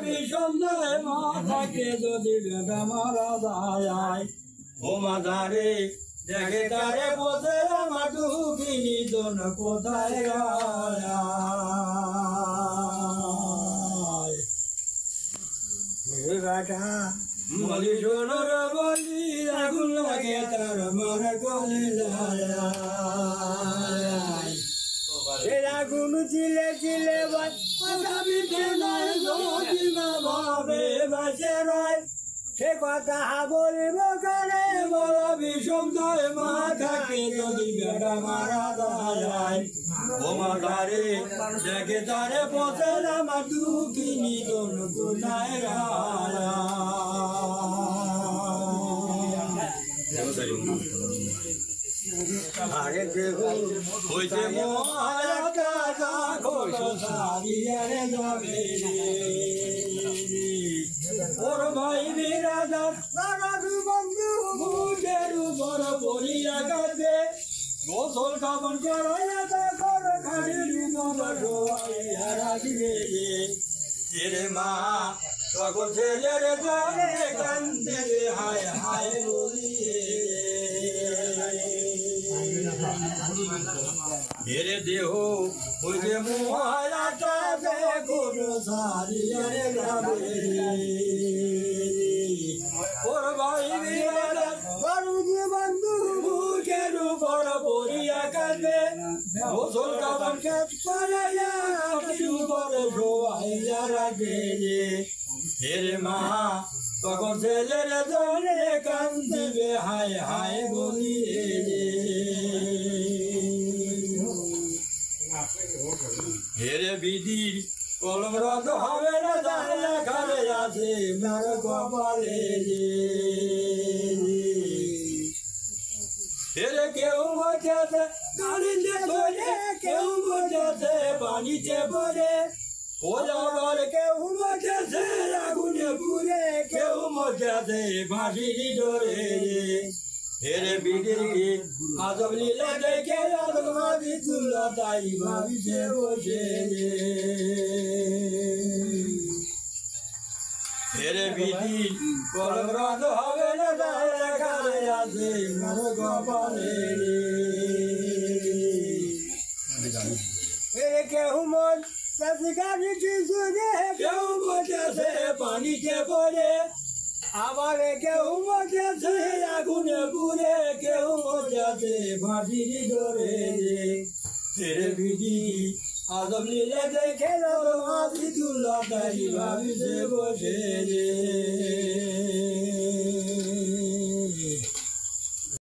বিষন্দায় মাথাকে যদি বেটা মারা যায় ও মাঝারে দেখে তারে বসে আমার ডুবিনি দোন কোথায় বেটা বলি সোনর বলি আগুন লাগে তার মনে কলে যায় আগুন চিলে চিলে ভাবে বাসে রয় সে কথা বলিব কারে বল বিষময় মাথাকে যদি বেড়া মারা যায় ও মাথারে দেখে তারে পথে আমার দুঃখিনী তোর কোথায় আরে দেহ হইতে ওর ভাই বিরাজার বন্ধু বুঝের উপর বলিয়া গাছে গোসল কাপন করাইয়া কর খাড়ির উপর রাখিবে রে মা তখন ছেলের জলে কান্দে হায় হায় বলিয়ে মেরে দেহ ওই যে মহারাজা কোন সারিয়ারে গ্রামে ওর ভাই বড় যে বন্ধু বুকের উপর পড়িয়া কাঁদে গোসল কাপড় শেষ করাইয়া উপর শোয়াইয়া রাখে রে মা তখন ছেলের জলে কান্দিবে হায় হায় বলিয়ে হেরে বিধির কলম রদ হবে না জানলা ঘরে আছে মার কপালে হেরে কেউ বসেছে গাড়িতে ধরে কেউ বসেছে পানিতে পড়ে ওজাবার কেউ বসেছে আগুনে পুড়ে কেউ বসেছে ফাঁসির ডোরে হেরে বিদিরকে আজব লীলা দেখে আদমাদি তুল্লা তাই ভাবিছে বসে হেরে বিধি কলম রদ হবে না ঘরে আছে মার কপালে কেউ মন কেউ বসেছে পানিতে পড়ে আবার কেউ বসেছে আগুনে পুড়ে কেউ বসেছে ফাঁসির ডোরে ছেড়ে বিধি আদম লীলা দেখে মাঝি তুলা তাই ভাবিছে বসে